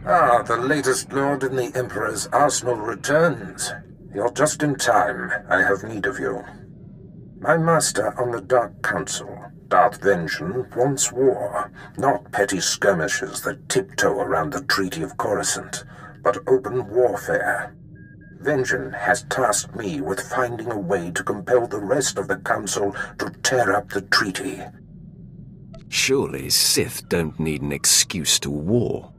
Ah, the latest lord in the Emperor's arsenal returns. You're just in time. I have need of you. My master on the Dark Council, Darth Vengeance, wants war, not petty skirmishes that tiptoe around the Treaty of Coruscant, but open warfare. Vengeance has tasked me with finding a way to compel the rest of the Council to tear up the treaty. Surely Sith don't need an excuse to war.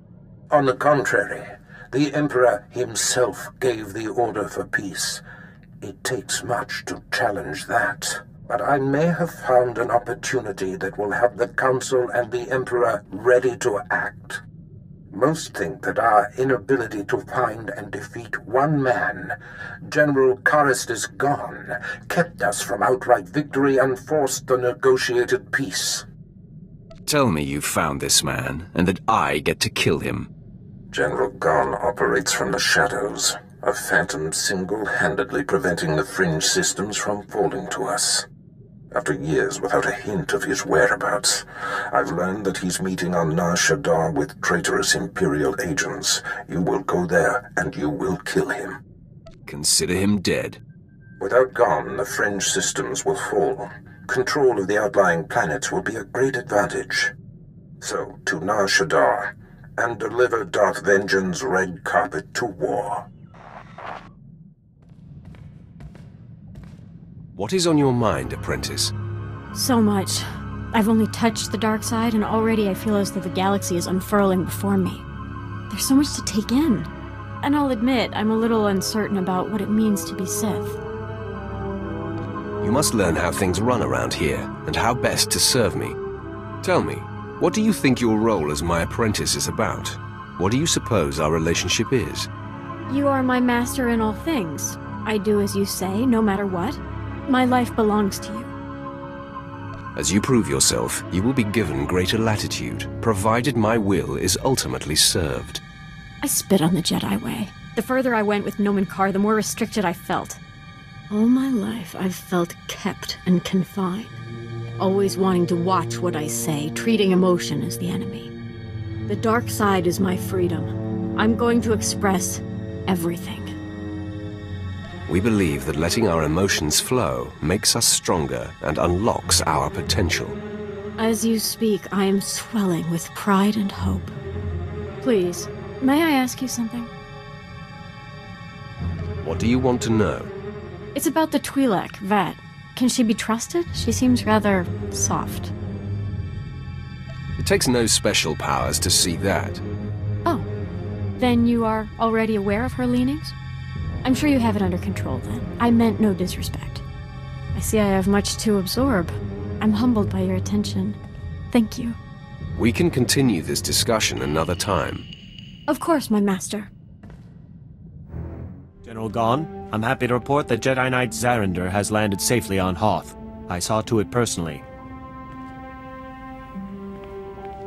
On the contrary, the Emperor himself gave the order for peace. It takes much to challenge that, but I may have found an opportunity that will have the Council and the Emperor ready to act. Most think that our inability to find and defeat one man, General Taris gone, kept us from outright victory and forced the negotiated peace. Tell me you found this man, and that I get to kill him. General Gon operates from the shadows, a phantom single-handedly preventing the fringe systems from falling to us. After years without a hint of his whereabouts, I've learned that he's meeting on Nar Shaddaa with traitorous Imperial agents. You will go there, and you will kill him. Consider him dead. Without Gon, the fringe systems will fall. Control of the outlying planets will be a great advantage. So, to Nar Shaddaa, and deliver Darth Vengeance's red carpet to war. What is on your mind, apprentice? So much. I've only touched the dark side, and already I feel as though the galaxy is unfurling before me. There's so much to take in. And I'll admit, I'm a little uncertain about what it means to be Sith. You must learn how things run around here, and how best to serve me. Tell me, what do you think your role as my apprentice is about? What do you suppose our relationship is? You are my master in all things. I do as you say, no matter what. My life belongs to you. As you prove yourself, you will be given greater latitude, provided my will is ultimately served. I spit on the Jedi way. The further I went with Nomen Karr, the more restricted I felt. All my life, I've felt kept and confined. Always wanting to watch what I say, treating emotion as the enemy. The dark side is my freedom. I'm going to express everything. We believe that letting our emotions flow makes us stronger and unlocks our potential. As you speak, I am swelling with pride and hope. Please, may I ask you something? What do you want to know? It's about the Twi'lek, Vat. Can she be trusted? She seems rather soft. It takes no special powers to see that. Oh. Then you are already aware of her leanings? I'm sure you have it under control, then. I meant no disrespect. I see I have much to absorb. I'm humbled by your attention. Thank you. We can continue this discussion another time. Of course, my master. General Gon, I'm happy to report that Jedi Knight Zarander has landed safely on Hoth. I saw to it personally.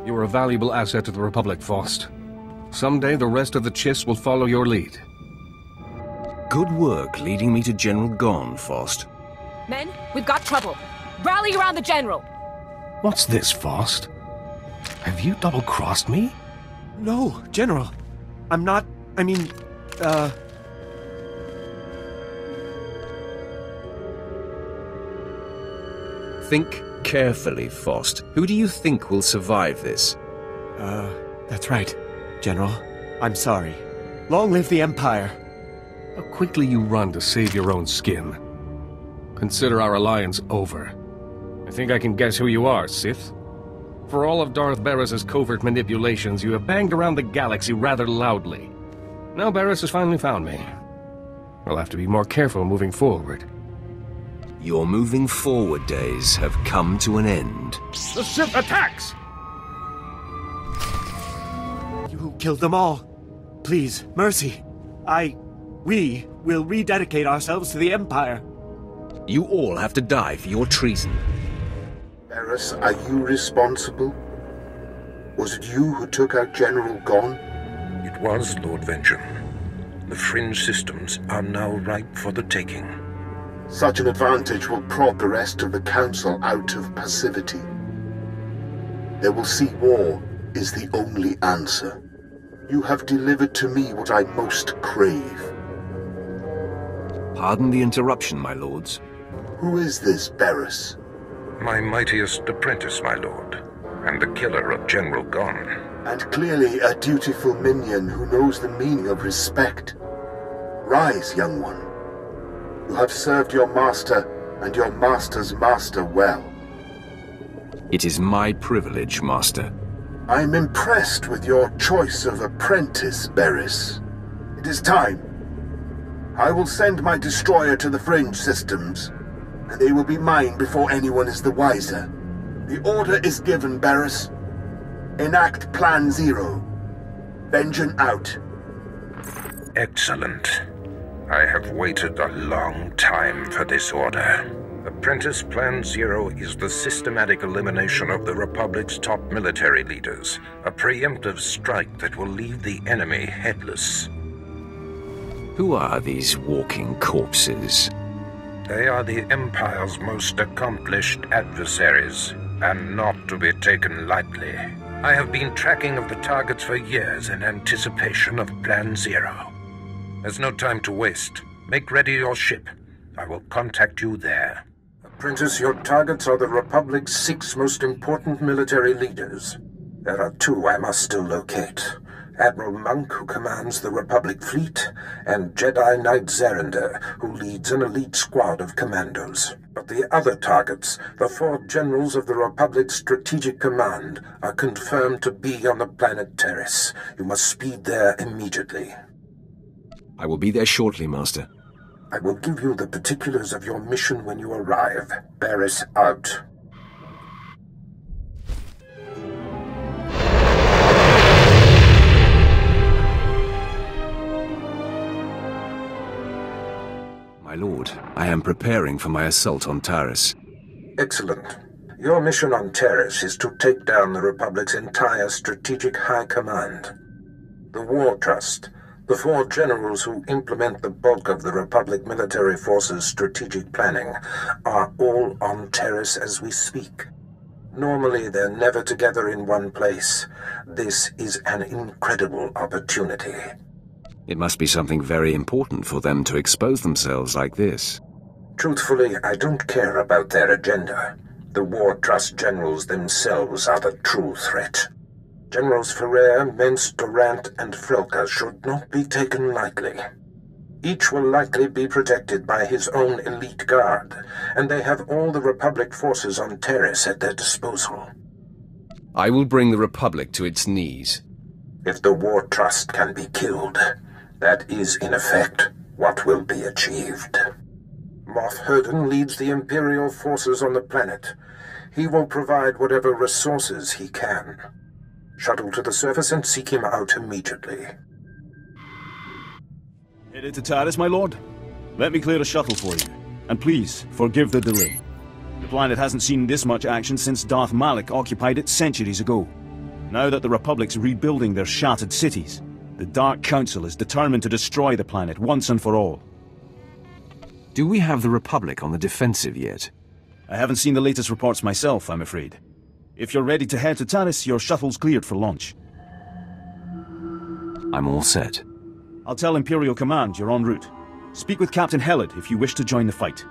You are a valuable asset to the Republic, Faust. Someday the rest of the Chiss will follow your lead. Good work leading me to General Gon, Faust. Men, we've got trouble. Rally around the General! What's this, Faust? Have you double-crossed me? No, General. I'm not... Think carefully, Faust. Who do you think will survive this? That's right, General. I'm sorry. Long live the Empire. How quickly you run to save your own skin. Consider our alliance over. I think I can guess who you are, Sith. For all of Darth Barris's covert manipulations, you have banged around the galaxy rather loudly. Now Barris has finally found me. We'll have to be more careful moving forward. Your moving forward days have come to an end. The Sith attacks! You killed them all. Please, mercy. We will rededicate ourselves to the Empire. You all have to die for your treason. Taris, are you responsible? Was it you who took out General Gon? It was, Lord Vengeance. The fringe systems are now ripe for the taking. Such an advantage will prod the rest of the Council out of passivity. They will see war is the only answer. You have delivered to me what I most crave. Pardon the interruption, my lords. Who is this Taris? My mightiest apprentice, my lord, and the killer of General Gon. And clearly a dutiful minion who knows the meaning of respect. Rise, young one. You have served your master and your master's master well. It is my privilege, master. I'm impressed with your choice of apprentice, Taris. It is time. I will send my destroyer to the Fringe systems, and they will be mine before anyone is the wiser. The order is given, Taris. Enact Plan Zero. Vengeance out. Excellent. I have waited a long time for this order. Apprentice Plan Zero is the systematic elimination of the Republic's top military leaders, a preemptive strike that will leave the enemy headless. Who are these walking corpses? They are the Empire's most accomplished adversaries, and not to be taken lightly. I have been tracking of the targets for years in anticipation of Plan Zero. There's no time to waste. Make ready your ship. I will contact you there. Apprentice, your targets are the Republic's 6 most important military leaders. There are 2 I must still locate. Admiral Monk, who commands the Republic fleet, and Jedi Knight Zerander, who leads an elite squad of commandos. But the other targets, the 4 generals of the Republic's Strategic Command, are confirmed to be on the planet Taris. You must speed there immediately. I will be there shortly, master. I will give you the particulars of your mission when you arrive. Taris out. My lord, I am preparing for my assault on Taris. Excellent. Your mission on Taris is to take down the Republic's entire strategic high command. The War Trust, the 4 generals who implement the bulk of the Republic military force's strategic planning, are all on Taris as we speak. Normally, they're never together in one place. This is an incredible opportunity. It must be something very important for them to expose themselves like this. Truthfully, I don't care about their agenda. The War Trust generals themselves are the true threat. Generals Ferrer, Mence, Durant, and Frelka should not be taken lightly. Each will likely be protected by his own elite guard, and they have all the Republic forces on Taris at their disposal. I will bring the Republic to its knees. If the War Trust can be killed, that is, in effect, what will be achieved. Moff Herden leads the Imperial forces on the planet. He will provide whatever resources he can. Shuttle to the surface and seek him out immediately. Headed to Taris, my lord? Let me clear a shuttle for you. And please, forgive the delay. The planet hasn't seen this much action since Darth Malak occupied it centuries ago. Now that the Republic's rebuilding their shattered cities, the Dark Council is determined to destroy the planet once and for all. Do we have the Republic on the defensive yet? I haven't seen the latest reports myself, I'm afraid. If you're ready to head to Taris, your shuttle's cleared for launch. I'm all set. I'll tell Imperial Command you're en route. Speak with Captain Hellard if you wish to join the fight.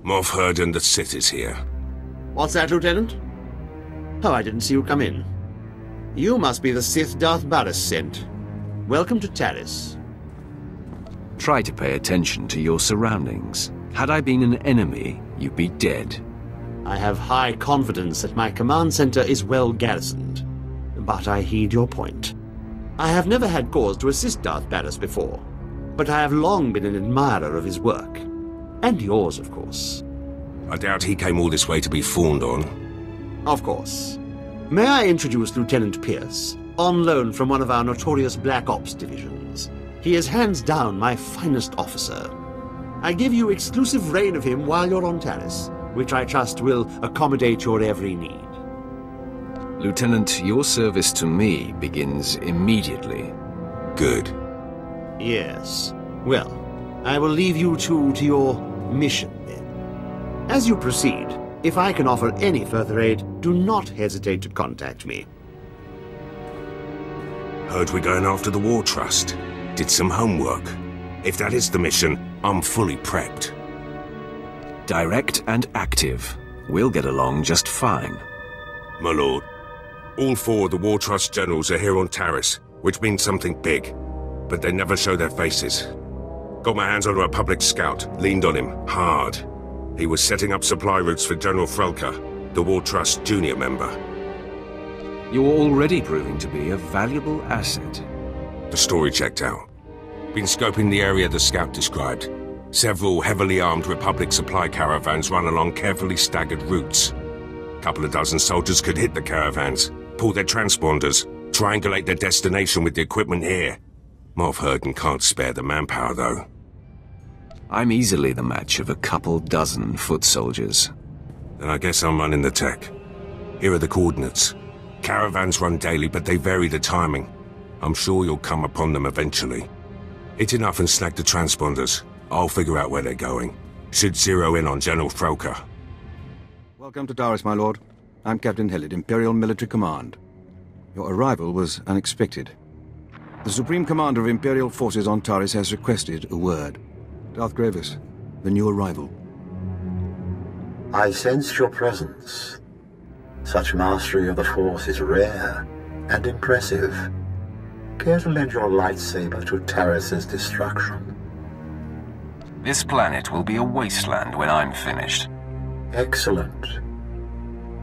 Moff Herden, the Sith is here. What's that, Lieutenant? Oh, I didn't see you come in. You must be the Sith Darth Baras sent. Welcome to Taris. Try to pay attention to your surroundings. Had I been an enemy, you'd be dead. I have high confidence that my command center is well garrisoned, but I heed your point. I have never had cause to assist Darth Baras before, but I have long been an admirer of his work. And yours, of course. I doubt he came all this way to be fawned on. Of course. May I introduce Lieutenant Pierce, on loan from one of our notorious Black Ops divisions. He is hands down my finest officer. I give you exclusive reign of him while you're on Taris, which I trust will accommodate your every need. Lieutenant, your service to me begins immediately. Good. Yes. Well, I will leave you two to your mission then. As you proceed, if I can offer any further aid, do not hesitate to contact me. Heard we're going after the War Trust. Did some homework. If that is the mission, I'm fully prepped. Direct and active. We'll get along just fine. My lord, all 4 of the War Trust generals are here on Taris, which means something big. But they never show their faces. Got my hands on a Republic scout, leaned on him, hard. He was setting up supply routes for General Frelka, the War Trust junior member. You're already proving to be a valuable asset. The story checked out. Been scoping the area the scout described. Several heavily armed Republic supply caravans run along carefully staggered routes. Couple of dozen soldiers could hit the caravans, pull their transponders, triangulate their destination with the equipment here. Moff Herden can't spare the manpower, though. I'm easily the match of a couple dozen foot soldiers. Then I guess I'm running the tech. Here are the coordinates. Caravans run daily, but they vary the timing. I'm sure you'll come upon them eventually. Hit enough and snag the transponders. I'll figure out where they're going. Should zero in on General Frelka. Welcome to Taris, my lord. I'm Captain Hellid, Imperial Military Command. Your arrival was unexpected. The Supreme Commander of Imperial Forces on Taris has requested a word. Darth Gravis, the new arrival. I sensed your presence. Such mastery of the Force is rare and impressive. Care to lend your lightsaber to Taris's destruction? This planet will be a wasteland when I'm finished. Excellent.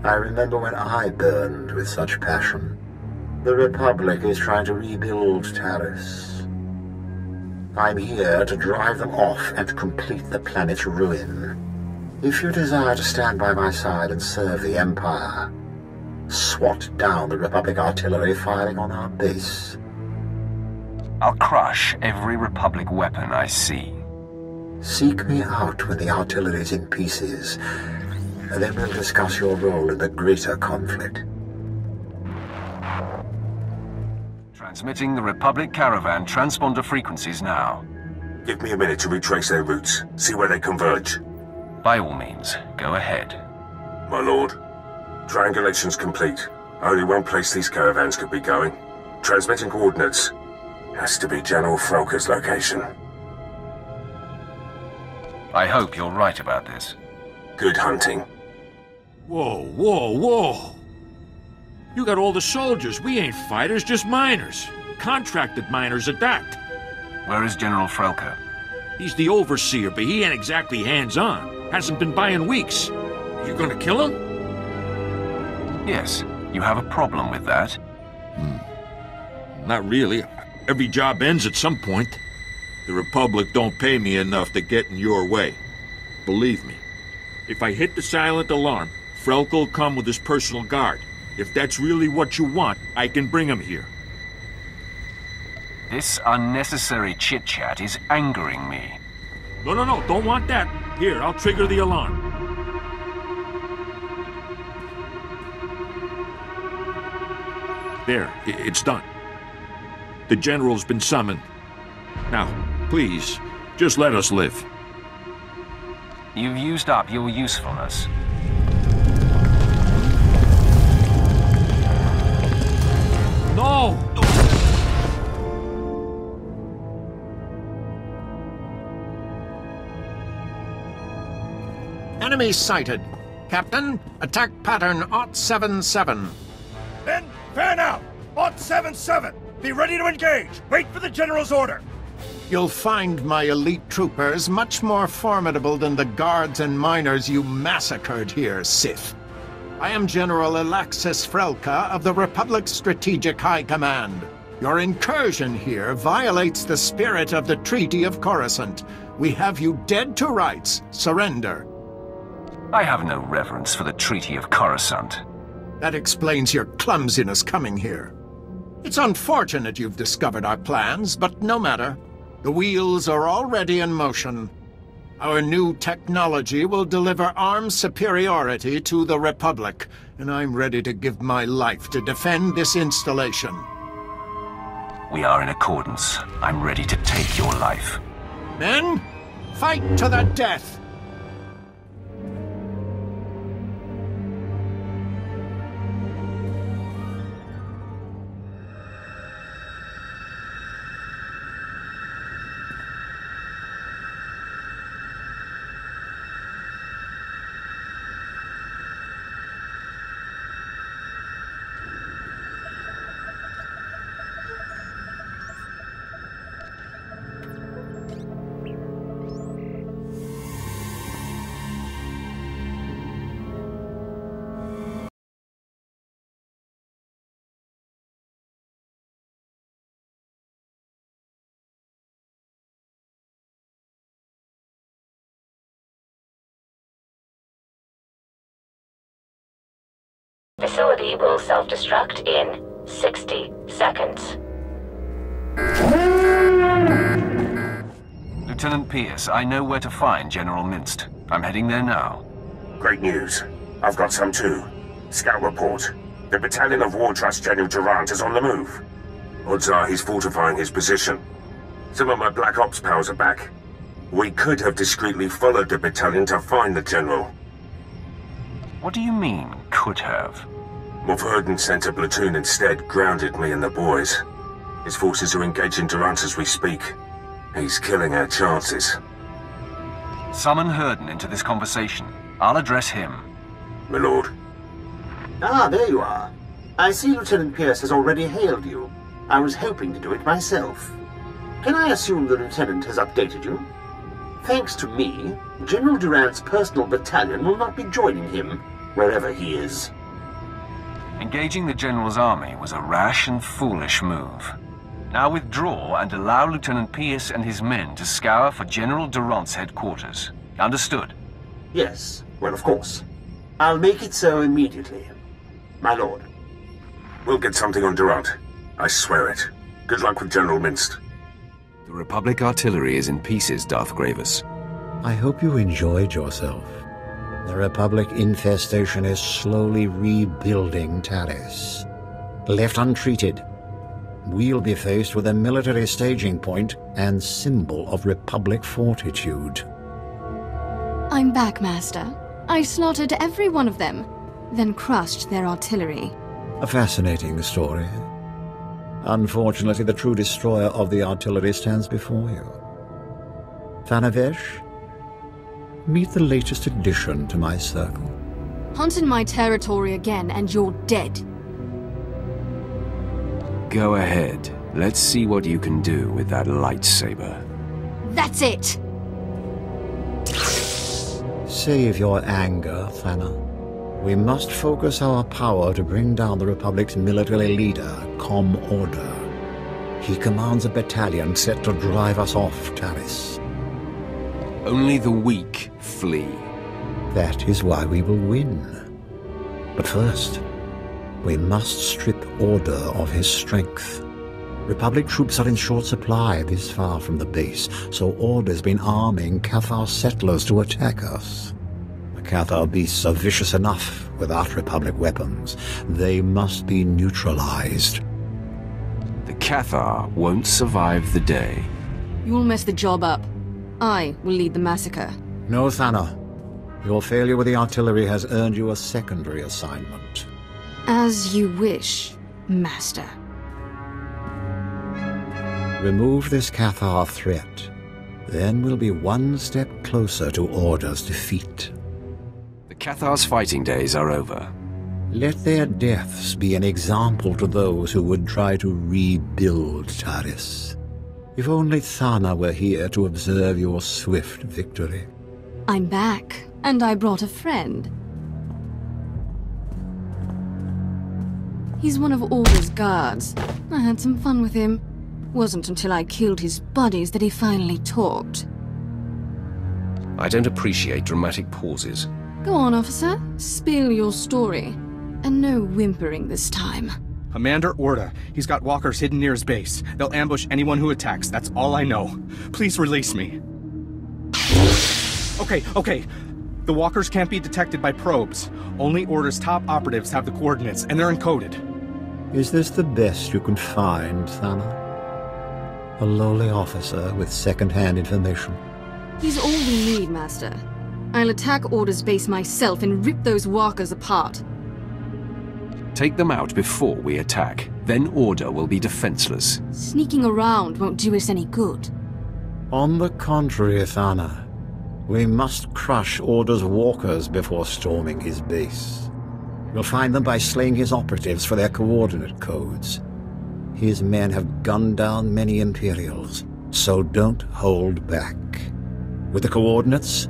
I remember when I burned with such passion. The Republic is trying to rebuild Taris. I'm here to drive them off and complete the planet's ruin. If you desire to stand by my side and serve the Empire, swat down the Republic artillery firing on our base. I'll crush every Republic weapon I see. Seek me out when the artillery's in pieces, and then we'll discuss your role in the greater conflict. Transmitting the Republic caravan transponder frequencies now. Give me a minute to retrace their routes, see where they converge. By all means, go ahead. My lord, triangulation's complete. Only one place these caravans could be going. Transmitting coordinates. Has to be General Frelka's location. I hope you're right about this. Good hunting. Whoa, whoa, whoa! You got all the soldiers. We ain't fighters, just miners. Contracted miners at that. Where is General Frelka? He's the overseer, but he ain't exactly hands-on. Hasn't been by in weeks. You gonna kill him? Yes. You have a problem with that? Not really. Every job ends at some point. The Republic don't pay me enough to get in your way. Believe me. If I hit the silent alarm, Frelka will come with his personal guard. If that's really what you want, I can bring him here. This unnecessary chit-chat is angering me. No, don't want that. Here, I'll trigger the alarm. There, it's done. The General's been summoned. Now, please, just let us live. You've used up your usefulness. No! Enemy sighted. Captain, attack pattern 077. Then, fan out! 077! Be ready to engage! Wait for the General's order! You'll find my elite troopers much more formidable than the guards and miners you massacred here, Sith. I am General Alexis Frelka of the Republic's Strategic High Command. Your incursion here violates the spirit of the Treaty of Coruscant. We have you dead to rights. Surrender. I have no reverence for the Treaty of Coruscant. That explains your clumsiness coming here. It's unfortunate you've discovered our plans, but no matter. The wheels are already in motion. Our new technology will deliver armed superiority to the Republic, and I'm ready to give my life to defend this installation. We are in accordance. I'm ready to take your life. Men, fight to the death! Facility will self-destruct in 60 seconds. Lieutenant Pierce, I know where to find General Minst. I'm heading there now. Great news. I've got some too. Scout report. The battalion of War Trust General Durant is on the move. Odds are he's fortifying his position. Some of my Black Ops pals are back. We could have discreetly followed the battalion to find the General. What do you mean, could have? Mulverden sent a platoon instead, grounded me and the boys. His forces are engaging Durant as we speak. He's killing our chances. Summon Herden into this conversation. I'll address him. My lord. Ah, there you are. I see Lieutenant Pierce has already hailed you. I was hoping to do it myself. Can I assume the Lieutenant has updated you? Thanks to me, General Durant's personal battalion will not be joining him, wherever he is. Engaging the General's army was a rash and foolish move. Now withdraw and allow Lieutenant Pierce and his men to scour for General Durant's headquarters. Understood? Yes, well, of course. I'll make it so immediately. My lord. We'll get something on Durant. I swear it. Good luck with General Minst. The Republic artillery is in pieces, Darth Gravis. I hope you enjoyed yourself. The Republic infestation is slowly rebuilding Taris. Left untreated, we'll be faced with a military staging point and symbol of Republic fortitude. I'm back, Master. I slaughtered every one of them, then crushed their artillery. A fascinating story. Unfortunately, the true destroyer of the artillery stands before you. Thanavesh, meet the latest addition to my circle. Hunt in my territory again, and you're dead. Go ahead. Let's see what you can do with that lightsaber. That's it! Save your anger, Thana. We must focus our power to bring down the Republic's military leader, Com Order. He commands a battalion set to drive us off Taris. Only the weak flee. That is why we will win. But first, we must strip Order of his strength. Republic troops are in short supply this far from the base, so Order's been arming Cathar settlers to attack us. The Cathar beasts are vicious enough without Republic weapons. They must be neutralized. The Cathar won't survive the day. You'll mess the job up. I will lead the massacre. No, Thana. Your failure with the artillery has earned you a secondary assignment. As you wish, Master. Remove this Cathar threat. Then we'll be one step closer to Order's defeat. The Cathar's fighting days are over. Let their deaths be an example to those who would try to rebuild Taris. If only Thana were here to observe your swift victory. I'm back, and I brought a friend. He's one of Order's guards. I had some fun with him. Wasn't until I killed his buddies that he finally talked. I don't appreciate dramatic pauses. Go on, officer. Spill your story. And no whimpering this time. Commander Orda. He's got walkers hidden near his base. They'll ambush anyone who attacks. That's all I know. Please release me. Okay. The walkers can't be detected by probes. Only Order's top operatives have the coordinates, and they're encoded. Is this the best you can find, Thana? A lowly officer with second-hand information. He's all we need, Master. I'll attack Order's base myself and rip those walkers apart. Take them out before we attack. Then Order will be defenseless. Sneaking around won't do us any good. On the contrary, Thana. We must crush Order's walkers before storming his base. We'll find them by slaying his operatives for their coordinate codes. His men have gunned down many Imperials, so don't hold back. With the coordinates,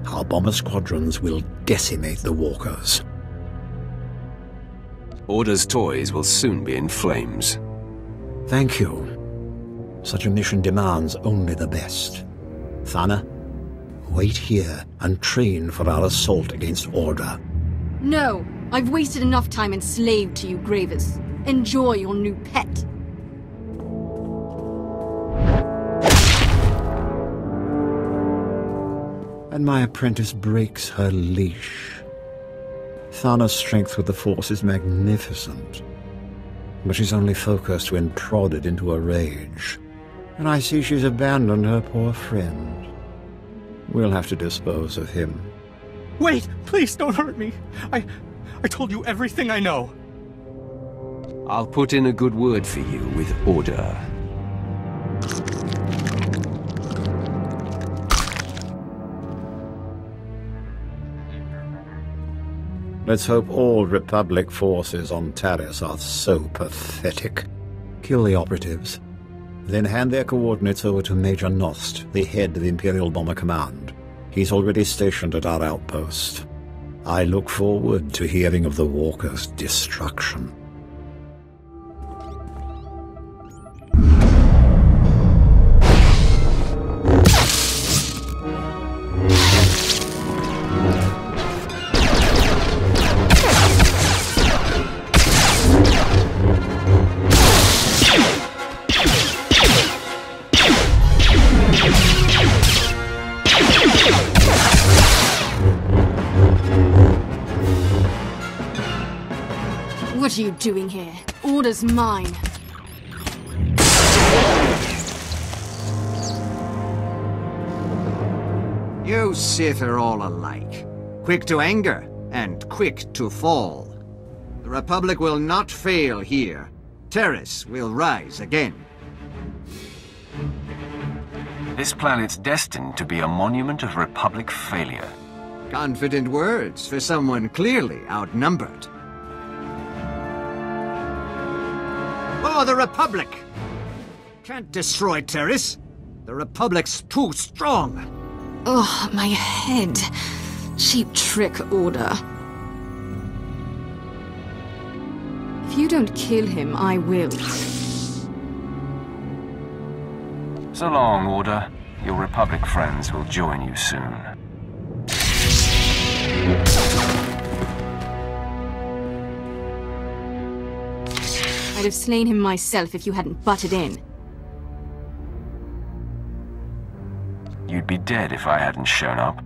our bomber squadrons will decimate the walkers. Order's toys will soon be in flames. Thank you. Such a mission demands only the best. Thana, wait here and train for our assault against Order. No, I've wasted enough time enslaved to you, Gravis. Enjoy your new pet. And my apprentice breaks her leash. Thana's strength with the Force is magnificent, but she's only focused when prodded into a rage. And I see she's abandoned her poor friend. We'll have to dispose of him. Wait! Please don't hurt me! I told you everything I know. I'll put in a good word for you with Order. Let's hope all Republic forces on Taris are so pathetic. Kill the operatives, then hand their coordinates over to Major Nost, the head of Imperial Bomber Command. He's already stationed at our outpost. I look forward to hearing of the Walker's destruction. What are you doing here? Order's mine. You Sith are all alike. Quick to anger, and quick to fall. The Republic will not fail here. Taris will rise again. This planet's destined to be a monument of Republic failure. Confident words for someone clearly outnumbered. For the Republic! Can't destroy Taris. The Republic's too strong. Oh, my head. Cheap trick, Order. If you don't kill him, I will. So long, Order. Your Republic friends will join you soon. I'd have slain him myself if you hadn't butted in. You'd be dead if I hadn't shown up.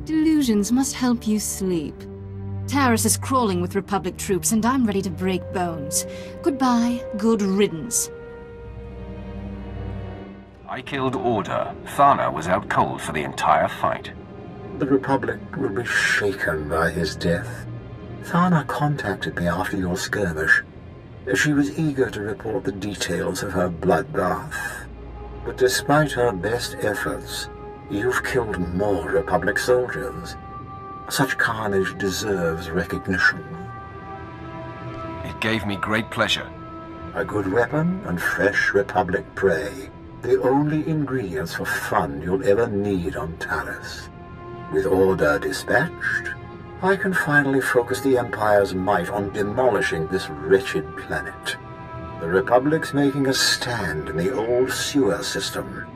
Delusions must help you sleep. Taris is crawling with Republic troops, and I'm ready to break bones. Goodbye, good riddance. I killed Order. Thana was out cold for the entire fight. The Republic will be shaken by his death. Thana contacted me after your skirmish. She was eager to report the details of her bloodbath. But despite her best efforts, you've killed more Republic soldiers. Such carnage deserves recognition. It gave me great pleasure. A good weapon and fresh Republic prey. The only ingredients for fun you'll ever need on Taris. With Order dispatched, I can finally focus the Empire's might on demolishing this wretched planet. The Republic's making a stand in the old sewer system.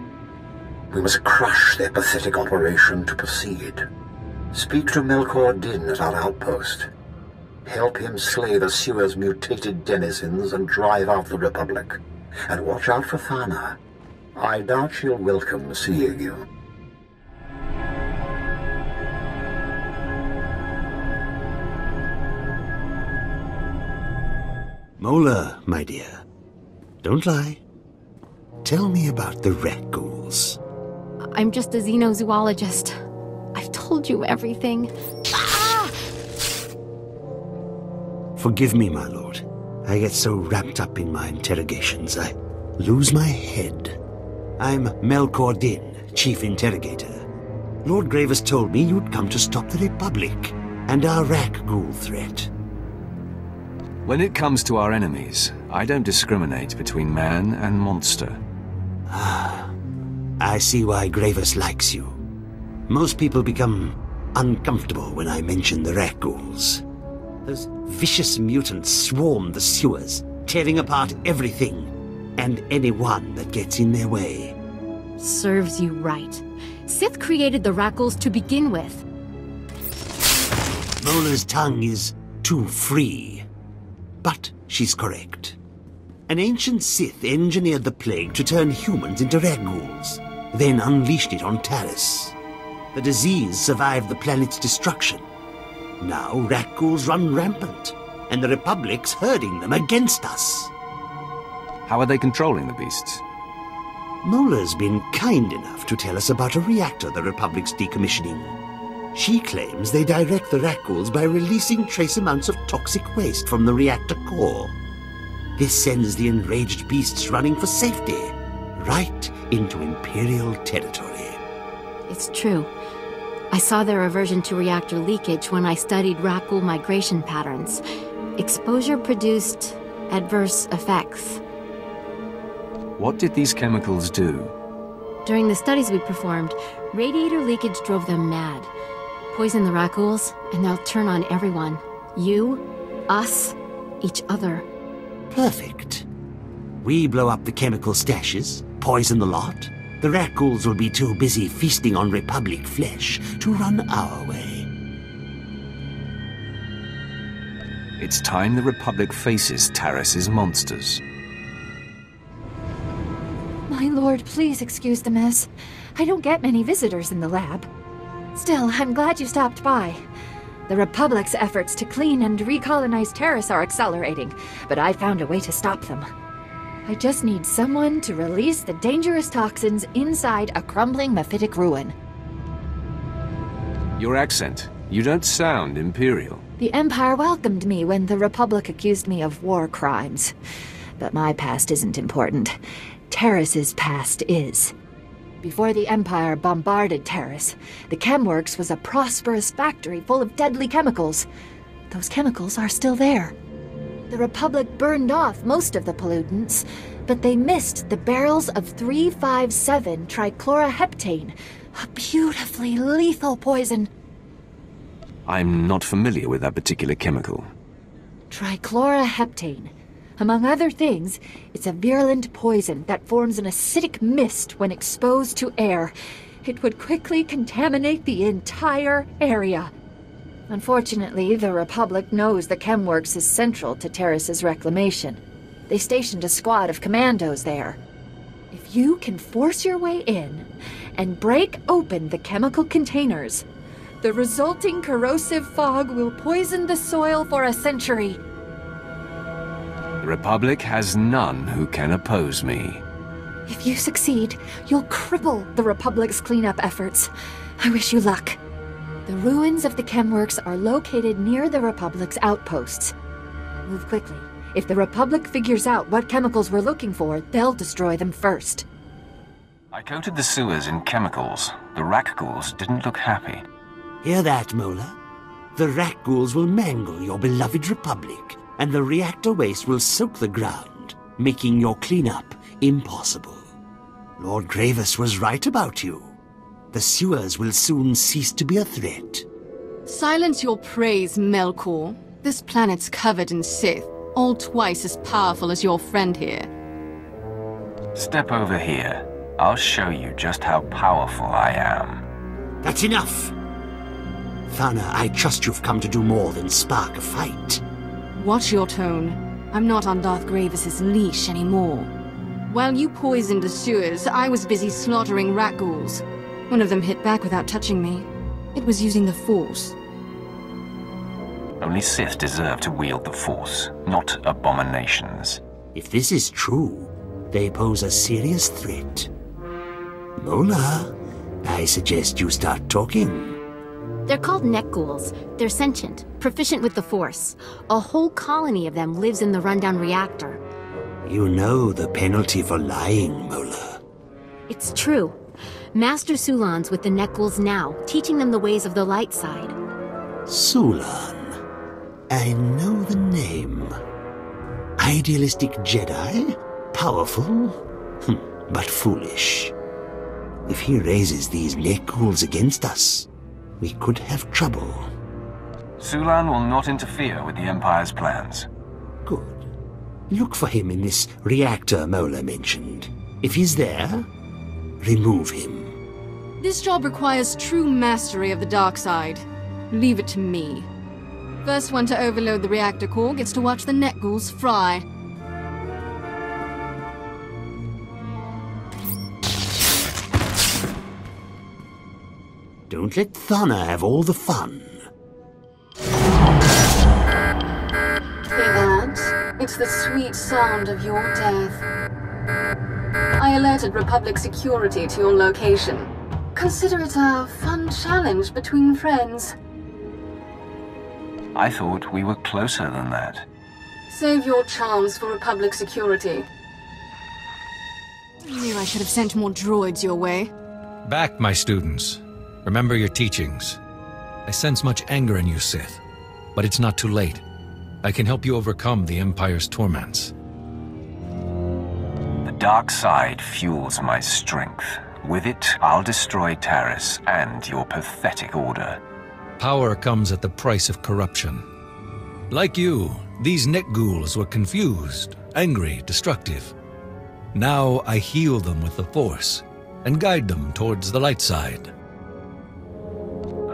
We must crush their pathetic operation to proceed. Speak to Melkor Din at our outpost. Help him slay the sewer's mutated denizens and drive out the Republic. And watch out for Thana. I doubt she'll welcome seeing you. Mola, my dear. Don't lie. Tell me about the rat ghouls. I'm just a xenozoologist. I've told you everything. Forgive me, my lord. I get so wrapped up in my interrogations, I lose my head. I'm Melkor Din, Chief Interrogator. Lord Gravis told me you'd come to stop the Republic and our rat ghoul threat. When it comes to our enemies, I don't discriminate between man and monster. I see why Gravis likes you. Most people become uncomfortable when I mention the rat ghouls. Those vicious mutants swarm the sewers, tearing apart everything and anyone that gets in their way. Serves you right. Sith created the Rackles to begin with. Mola's tongue is too free. But she's correct. An ancient Sith engineered the plague to turn humans into ragghouls, then unleashed it on Taris. The disease survived the planet's destruction. Now ragghouls run rampant, and the Republic's herding them against us. How are they controlling the beasts? Mola's been kind enough to tell us about a reactor the Republic's decommissioning. She claims they direct the ragghouls by releasing trace amounts of toxic waste from the reactor core. This sends the enraged beasts running for safety, right into Imperial territory. It's true. I saw their aversion to reactor leakage when I studied ragghoul migration patterns. Exposure produced adverse effects. What did these chemicals do? During the studies we performed, radiator leakage drove them mad. Poison the ragghouls, and they'll turn on everyone. You, us, each other. Perfect. We blow up the chemical stashes, poison the lot. The ragghouls will be too busy feasting on Republic flesh to run our way. It's time the Republic faces Taris's monsters. My lord, please excuse the mess. I don't get many visitors in the lab. Still, I'm glad you stopped by. The Republic's efforts to clean and recolonize Taris are accelerating, but I found a way to stop them. I just need someone to release the dangerous toxins inside a crumbling mephitic ruin. Your accent. You don't sound Imperial. The Empire welcomed me when the Republic accused me of war crimes. But my past isn't important. Taris's past is. Before the Empire bombarded Taris, the Chemworks was a prosperous factory full of deadly chemicals. Those chemicals are still there. The Republic burned off most of the pollutants, but they missed the barrels of 357 trichloroheptane, a beautifully lethal poison. I'm not familiar with that particular chemical. Trichloroheptane. Among other things, it's a virulent poison that forms an acidic mist when exposed to air. It would quickly contaminate the entire area. Unfortunately, the Republic knows the Chemworks is central to Taris's reclamation. They stationed a squad of commandos there. If you can force your way in and break open the chemical containers, the resulting corrosive fog will poison the soil for a century. The Republic has none who can oppose me. If you succeed, you'll cripple the Republic's cleanup efforts. I wish you luck. The ruins of the Chemworks are located near the Republic's outposts. Move quickly. If the Republic figures out what chemicals we're looking for, they'll destroy them first. I coated the sewers in chemicals. The ragghouls didn't look happy. Hear that, Mola? The ragghouls will mangle your beloved Republic, and the reactor waste will soak the ground, making your cleanup impossible. Lord Gravis was right about you. The sewers will soon cease to be a threat. Silence your praise, Melkor. This planet's covered in Sith, all twice as powerful as your friend here. Step over here. I'll show you just how powerful I am. That's enough! Thana, I trust you've come to do more than spark a fight. Watch your tone. I'm not on Darth Gravis's leash anymore. While you poisoned the sewers, I was busy slaughtering ragghouls. One of them hit back without touching me. It was using the Force. Only Sith deserve to wield the Force, not abominations. If this is true, they pose a serious threat. Mola, I suggest you start talking. They're called neckghouls. They're sentient, proficient with the Force. A whole colony of them lives in the rundown reactor. You know the penalty for lying, Mola. It's true. Master Sulan's with the neckghouls now, teaching them the ways of the light side. Sulan. I know the name. Idealistic Jedi? Powerful? But foolish. If he raises these neckghouls against us, we could have trouble. Sulan will not interfere with the Empire's plans. Good. Look for him in this reactor Mola mentioned. If he's there, remove him. This job requires true mastery of the dark side. Leave it to me. First one to overload the reactor core gets to watch the net ghouls fry. Don't let Thana have all the fun. Hear that? It's the sweet sound of your death. I alerted Republic security to your location. Consider it a fun challenge between friends. I thought we were closer than that. Save your charms for Republic security. I knew I should have sent more droids your way. Back, my students. Remember your teachings. I sense much anger in you, Sith. But it's not too late. I can help you overcome the Empire's torments. The dark side fuels my strength. With it, I'll destroy Taris and your pathetic order. Power comes at the price of corruption. Like you, these net ghouls were confused, angry, destructive. Now I heal them with the Force and guide them towards the light side.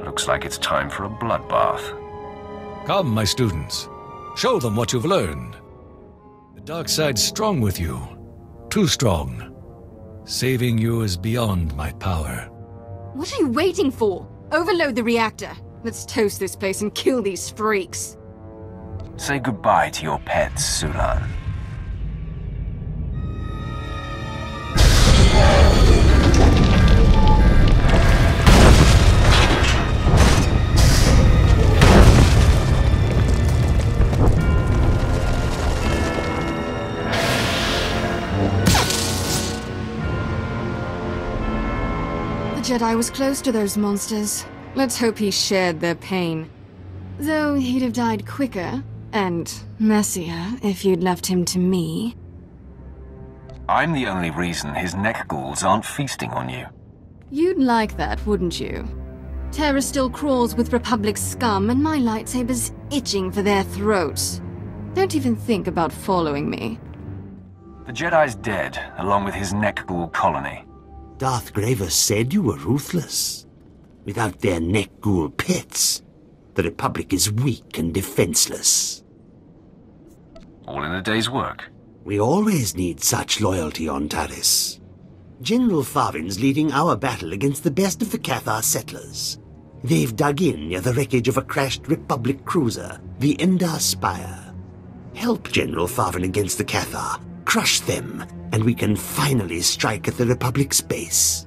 Looks like it's time for a bloodbath. Come, my students. Show them what you've learned. The dark side's strong with you. Too strong. Saving you is beyond my power. What are you waiting for? Overload the reactor. Let's toast this place and kill these freaks. Say goodbye to your pets, Sulan. The Jedi was close to those monsters. Let's hope he shared their pain. Though he'd have died quicker and messier if you'd left him to me. I'm the only reason his neck ghouls aren't feasting on you. You'd like that, wouldn't you? Taris still crawls with Republic scum, and my lightsaber's itching for their throats. Don't even think about following me. The Jedi's dead, along with his neck ghoul colony. Darth Graver said you were ruthless. Without their neck ghoul pets, the Republic is weak and defenseless. All in a day's work. We always need such loyalty on Taris. General Farvin's leading our battle against the best of the Cathar settlers. They've dug in near the wreckage of a crashed Republic cruiser, the Endar Spire. Help General Farvin against the Cathar. Crush them, and we can finally strike at the Republic's base.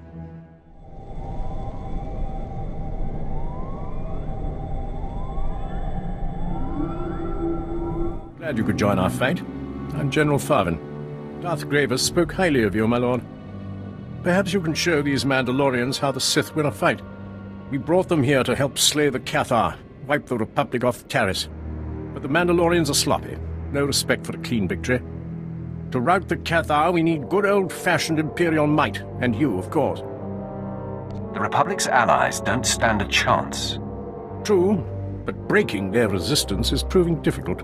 Glad you could join our fight. I'm General Farvin. Darth Graver spoke highly of you, my lord. Perhaps you can show these Mandalorians how the Sith win a fight. We brought them here to help slay the Cathar, wipe the Republic off Taris. But the Mandalorians are sloppy. No respect for a clean victory. To rout the Cathar, we need good old-fashioned Imperial might, and you, of course. The Republic's allies don't stand a chance. True, but breaking their resistance is proving difficult.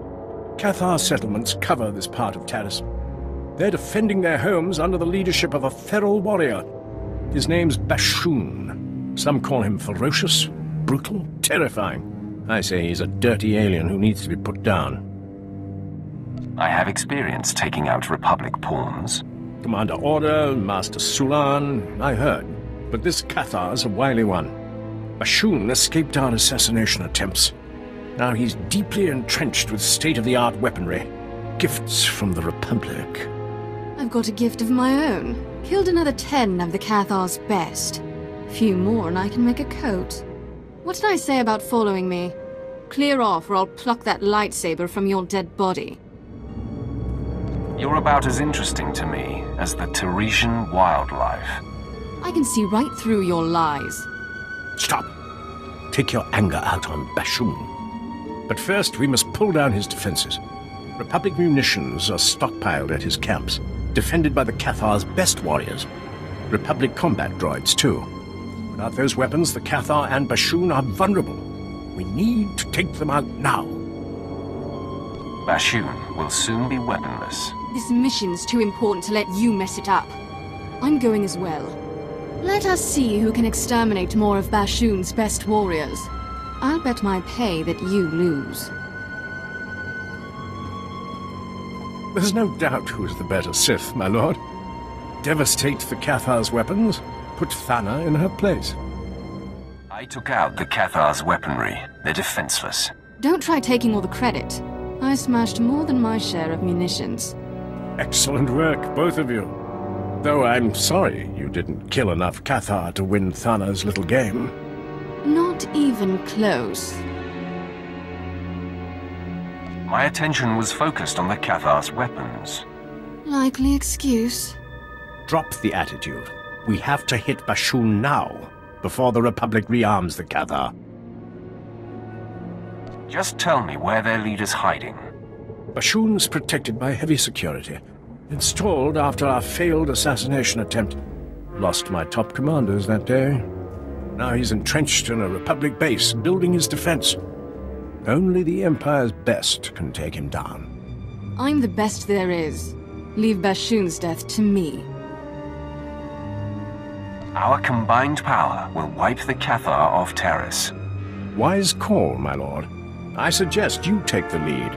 Cathar settlements cover this part of Taris. They're defending their homes under the leadership of a feral warrior. His name's Bashoon. Some call him ferocious, brutal, terrifying. I say he's a dirty alien who needs to be put down. I have experience taking out Republic pawns. Commander Order, Master Sulan, I heard. But this Cathar's a wily one. Bashoon escaped our assassination attempts. Now he's deeply entrenched with state-of-the-art weaponry. Gifts from the Republic. I've got a gift of my own. Killed another 10 of the Cathar's best. Few more and I can make a coat. What did I say about following me? Clear off or I'll pluck that lightsaber from your dead body. You're about as interesting to me as the Tarisian wildlife. I can see right through your lies. Stop! Take your anger out on Bashoon. But first, we must pull down his defenses. Republic munitions are stockpiled at his camps, defended by the Cathar's best warriors. Republic combat droids, too. Without those weapons, the Cathar and Bashoon are vulnerable. We need to take them out now. Bashoon will soon be weaponless. This mission's too important to let you mess it up. I'm going as well. Let us see who can exterminate more of Bashoon's best warriors. I'll bet my pay that you lose. There's no doubt who's the better Sith, my lord. Devastate the Cathar's weapons, put Thana in her place. I took out the Cathar's weaponry. They're defenseless. Don't try taking all the credit. I smashed more than my share of munitions. Excellent work, both of you. Though I'm sorry you didn't kill enough Cathar to win Thana's little game. Not even close. My attention was focused on the Cathar's weapons. Likely excuse. Drop the attitude. We have to hit Bashoon now, before the Republic rearms the Cathar. Just tell me where their leader's hiding. Bashoon's protected by heavy security. Installed after our failed assassination attempt. Lost my top commanders that day. Now he's entrenched in a Republic base, building his defense. Only the Empire's best can take him down. I'm the best there is. Leave Bashoon's death to me. Our combined power will wipe the Cathar off Taris. Wise call, my lord. I suggest you take the lead.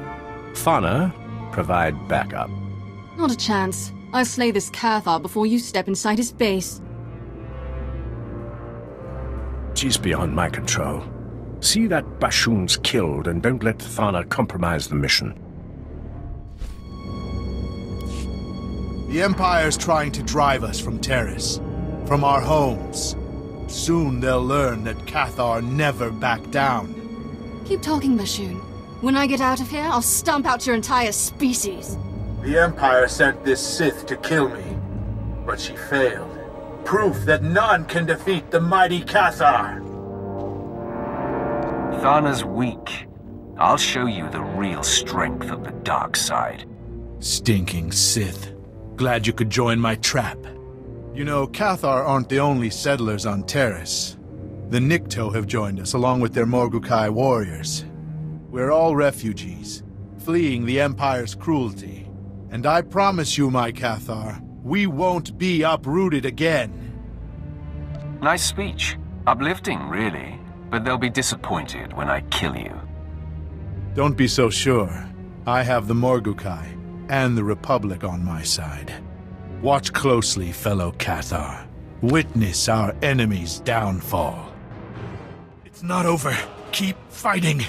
Thana, provide backup. Not a chance. I'll slay this Cathar before you step inside his base. She's beyond my control. See that Bashoon's killed and don't let Thana compromise the mission. The Empire's trying to drive us from Taris, from our homes. Soon they'll learn that Cathar never back down. Keep talking, Bashoon. When I get out of here, I'll stomp out your entire species. The Empire sent this Sith to kill me, but she failed. Proof that none can defeat the mighty Cathar. Thana's weak. I'll show you the real strength of the dark side. Stinking Sith. Glad you could join my trap. You know, Cathar aren't the only settlers on Taris. The Nikto have joined us, along with their Morgukai warriors. We're all refugees, fleeing the Empire's cruelty. And I promise you, my Cathar, we won't be uprooted again. Nice speech. Uplifting, really. But they'll be disappointed when I kill you. Don't be so sure. I have the Morgukai and the Republic on my side. Watch closely, fellow Cathar. Witness our enemy's downfall. It's not over. Keep fighting.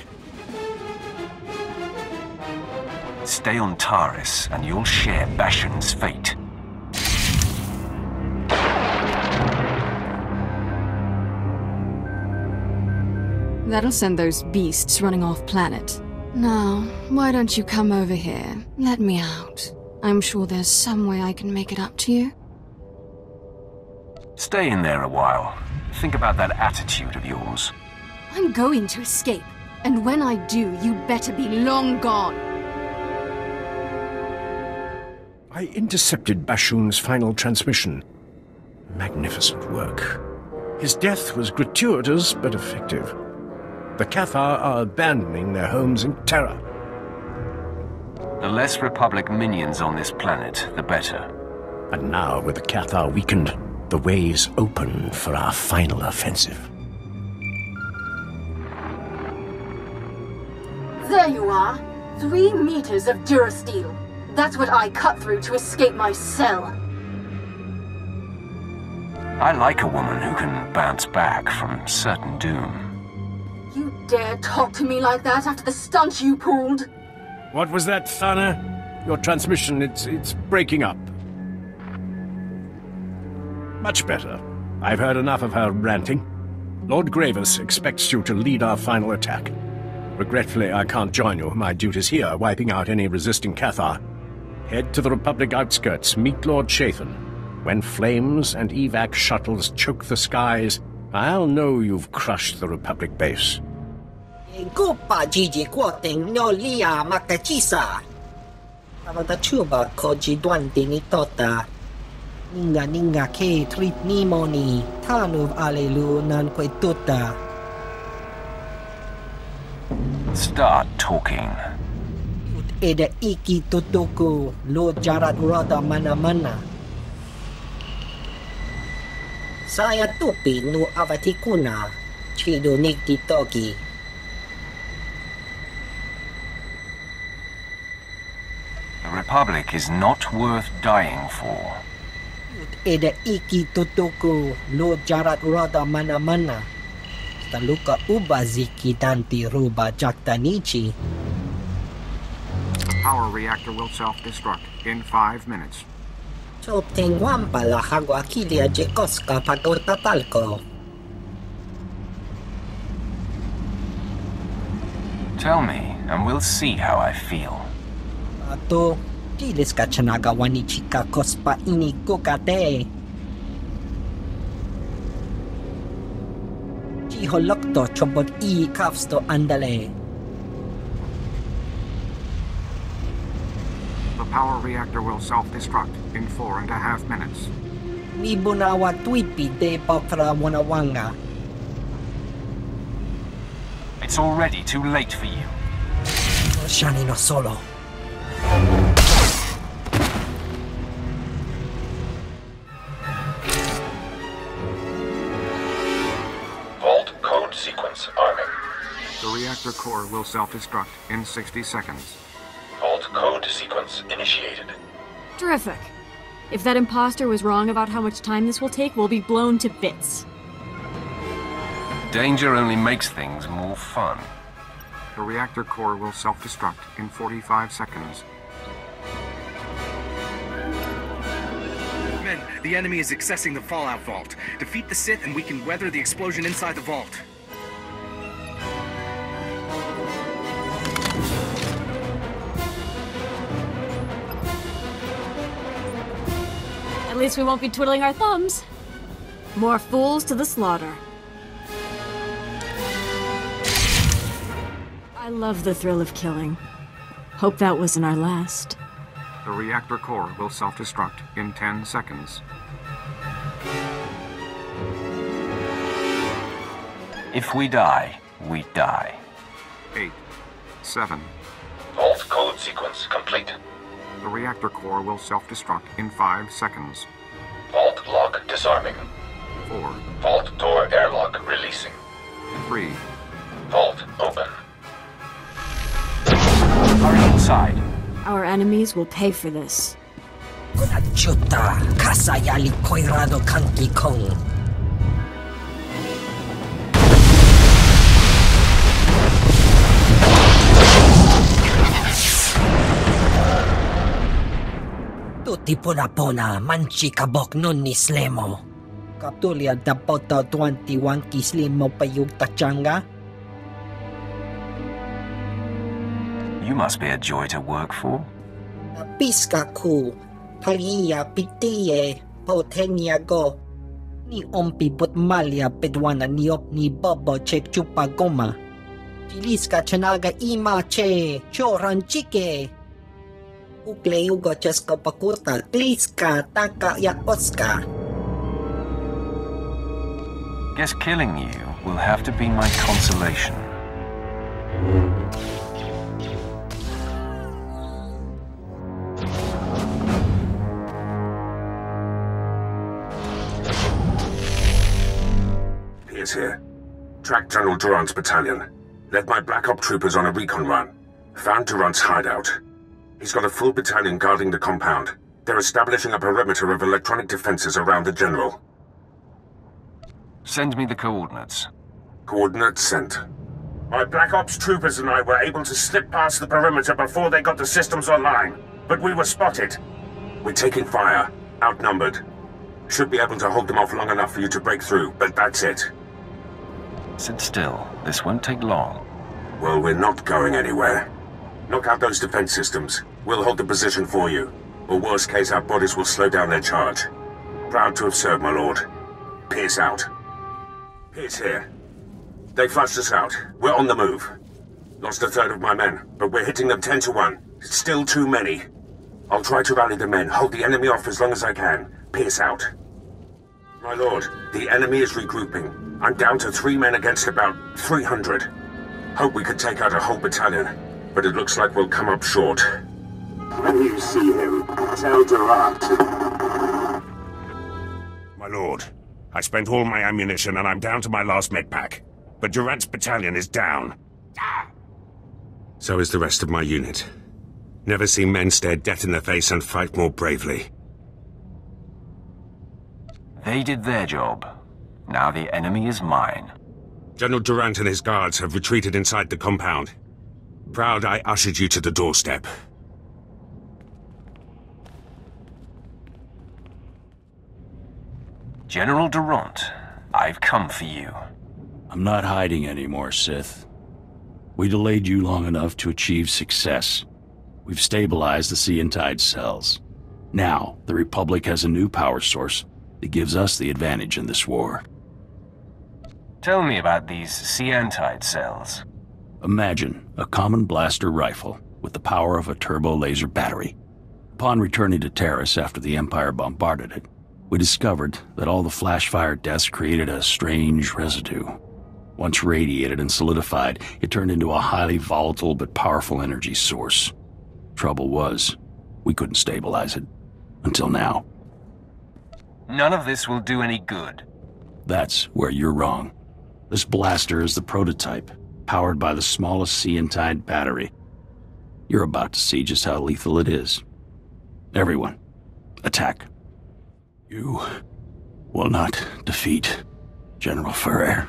Stay on Taris, and you'll share Bashan's fate. That'll send those beasts running off planet. Now, why don't you come over here? Let me out. I'm sure there's some way I can make it up to you. Stay in there a while. Think about that attitude of yours. I'm going to escape, and when I do, you'd better be long gone. I intercepted Bashoon's final transmission. Magnificent work. His death was gratuitous but effective. The Cathar are abandoning their homes in terror. The less Republic minions on this planet, the better. And now, with the Cathar weakened, the way's open for our final offensive. There you are. 3 meters of durasteel. That's what I cut through to escape my cell. I like a woman who can bounce back from certain doom. You dare talk to me like that after the stunt you pulled? What was that, Thana? Your transmission, it's breaking up. Much better. I've heard enough of her ranting. Lord Gravis expects you to lead our final attack. Regretfully, I can't join you. My duty's here, wiping out any resisting Cathar. Head to the Republic outskirts, meet Lord Chathan. When flames and evac shuttles choke the skies, I'll know you've crushed the Republic base. Gopa Gigi Quoting no Lia Makachisa. Avatachuba Koji Dwante Nitota. Ninga Ninga K Trip Nimoni. Tanuv Alelu Nan Quetuta. Start talking. Eda Iki Totoku. Lord Jarat Roda Mana Mana. Saya tupi no avatikuna, chido nikti togi, The Republic is not worth dying for. Eda iki tutuku lo jarat roda mana-mana. Taluka uba ziki tanti ruba jaktanichi. Power reactor will self-destruct in 5 minutes. Obtenguam pala hagwa kilia jekoska pagotatalko. Tell me, and we'll see how I feel. Ato, dilis ka chanaga wanichika kospa ini kukate. Chiholokto chobot I kafsto andale. The power reactor will self-destruct in 4.5 minutes. Mibunawa tuipi de pakra wanawanga. It's already too late for you. Shani no solo. Vault code sequence arming. The reactor core will self-destruct in 60 seconds. Vault code sequence initiated. Terrific. If that imposter was wrong about how much time this will take, we'll be blown to bits. Danger only makes things more fun. The reactor core will self-destruct in 45 seconds. Men, the enemy is accessing the Fallout Vault. Defeat the Sith and we can weather the explosion inside the vault. At least we won't be twiddling our thumbs. More fools to the slaughter. I love the thrill of killing. Hope that wasn't our last. The reactor core will self-destruct in 10 seconds. If we die, we die. 8, 7. Vault code sequence complete. The reactor core will self-destruct in 5 seconds. Vault lock disarming. 4. Vault door airlock releasing. 3. Vault open. Hurry inside. Our enemies will pay for this. Kunachuta kasayali koirado kanki kong. Tuti pona manchi kabok non ni slemo. Kaptulia dapota 21 kislimo payug tachanga. You must be a joy to work for. Piska ku, paliya pitiye, potenya go. Ni ompi butmalia pedwana niop ni bobo chek chupa goma. Chiliska chanaga ima che, choran chike. Ukle ugo chesko pakurta, kliska taka ya oska. Guess killing you will have to be my consolation. Pierce here. Track General Durant's battalion. Led my Black Op troopers on a recon run. Found Durant's hideout. He's got a full battalion guarding the compound. They're establishing a perimeter of electronic defenses around the General. Send me the coordinates. Coordinates sent. My Black Ops troopers and I were able to slip past the perimeter before they got the systems online, but we were spotted. We're taking fire, outnumbered. Should be able to hold them off long enough for you to break through, but that's it. Sit still. This won't take long. Well, we're not going anywhere. Knock out those defense systems. We'll hold the position for you. Or worst case, our bodies will slow down their charge. Proud to have served, my lord. Pierce out. Pierce here. They flushed us out. We're on the move. Lost a third of my men, but we're hitting them 10 to 1. Still too many. I'll try to rally the men, hold the enemy off as long as I can. Pierce out. My lord, the enemy is regrouping. I'm down to 3 men against about 300. Hope we could take out a whole battalion, but it looks like we'll come up short. When you see him, tell Durant. My lord, I spent all my ammunition and I'm down to my last medpack. But Durant's battalion is down. So is the rest of my unit. Never seen men stare death in the face and fight more bravely. They did their job. Now the enemy is mine. General Durant and his guards have retreated inside the compound. Proud I ushered you to the doorstep. General Durant, I've come for you. I'm not hiding anymore, Sith. We delayed you long enough to achieve success. We've stabilized the Seantide cells. Now, the Republic has a new power source that gives us the advantage in this war. Tell me about these Seantide cells. Imagine a common blaster rifle with the power of a turbo laser battery. Upon returning to Taris after the Empire bombarded it, we discovered that all the flash-fire deaths created a strange residue. Once radiated and solidified, it turned into a highly volatile but powerful energy source. Trouble was, we couldn't stabilize it. Until now. None of this will do any good. That's where you're wrong. This blaster is the prototype, powered by the smallest Seantide battery. You're about to see just how lethal it is. Everyone, attack. You will not defeat General Ferrer.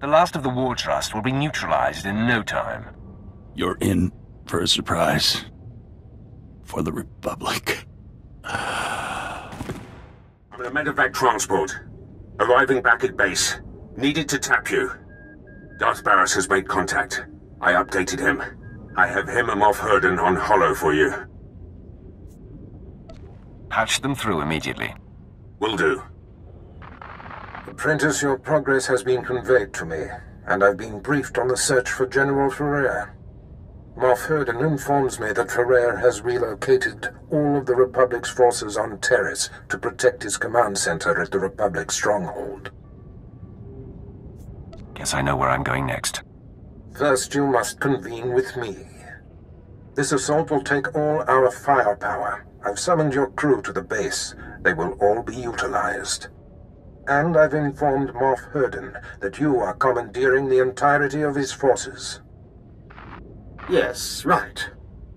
The last of the War Trust will be neutralized in no time. You're in for a surprise. For the Republic. I'm in a medevac transport. Arriving back at base. Needed to tap you. Darth Barris has made contact. I updated him. I have him and Moff Herden on Hollow for you. Patch them through immediately. Will do. Apprentice, your progress has been conveyed to me, and I've been briefed on the search for General Ferrer. Moff Herden informs me that Ferrer has relocated all of the Republic's forces on Taris to protect his command center at the Republic stronghold. Guess I know where I'm going next. First, you must convene with me. This assault will take all our firepower. I've summoned your crew to the base. They will all be utilized. And I've informed Moff Herden that you are commandeering the entirety of his forces. Yes, right.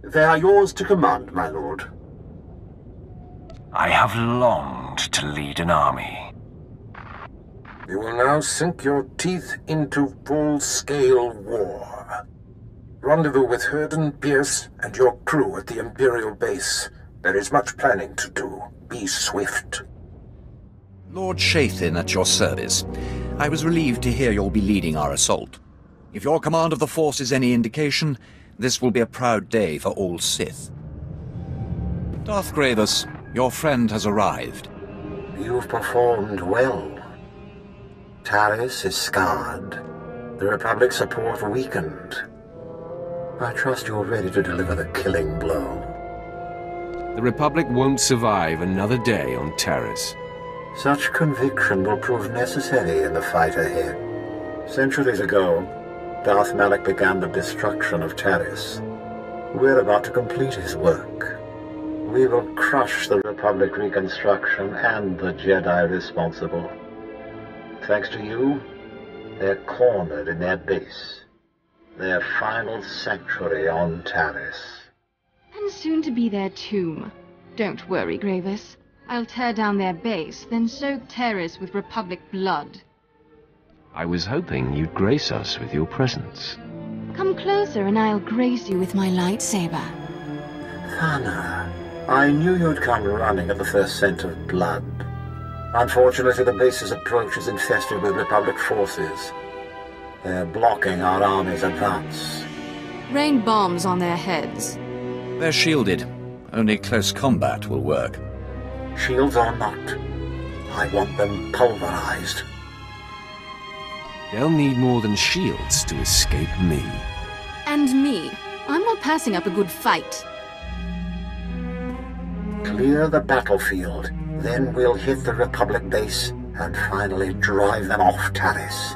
They are yours to command, my lord. I have longed to lead an army. You will now sink your teeth into full-scale war. Rendezvous with Herden, Pierce, and your crew at the Imperial base. There is much planning to do. Be swift. Lord Shathin at your service. I was relieved to hear you'll be leading our assault. If your command of the force is any indication, this will be a proud day for all Sith. Darth Gravis, your friend has arrived. You've performed well. Taris is scarred. The Republic's support weakened. I trust you're ready to deliver the killing blow. The Republic won't survive another day on Taris. Such conviction will prove necessary in the fight ahead. Centuries ago, Darth Malak began the destruction of Taris. We're about to complete his work. We will crush the Republic reconstruction and the Jedi responsible. Thanks to you, they're cornered in their base. Their final sanctuary on Taris. And soon to be their tomb. Don't worry, Gravis. I'll tear down their base, then soak Taris with Republic blood. I was hoping you'd grace us with your presence. Come closer and I'll grace you with my lightsaber. Thana, I knew you'd come running at the first scent of blood. Unfortunately, the base's approach is infested with Republic forces. They're blocking our army's advance. Rain bombs on their heads. They're shielded. Only close combat will work. Shields or not, I want them pulverized. They'll need more than shields to escape me. And me. I'm not passing up a good fight. Clear the battlefield, then we'll hit the Republic base and finally drive them off Taris.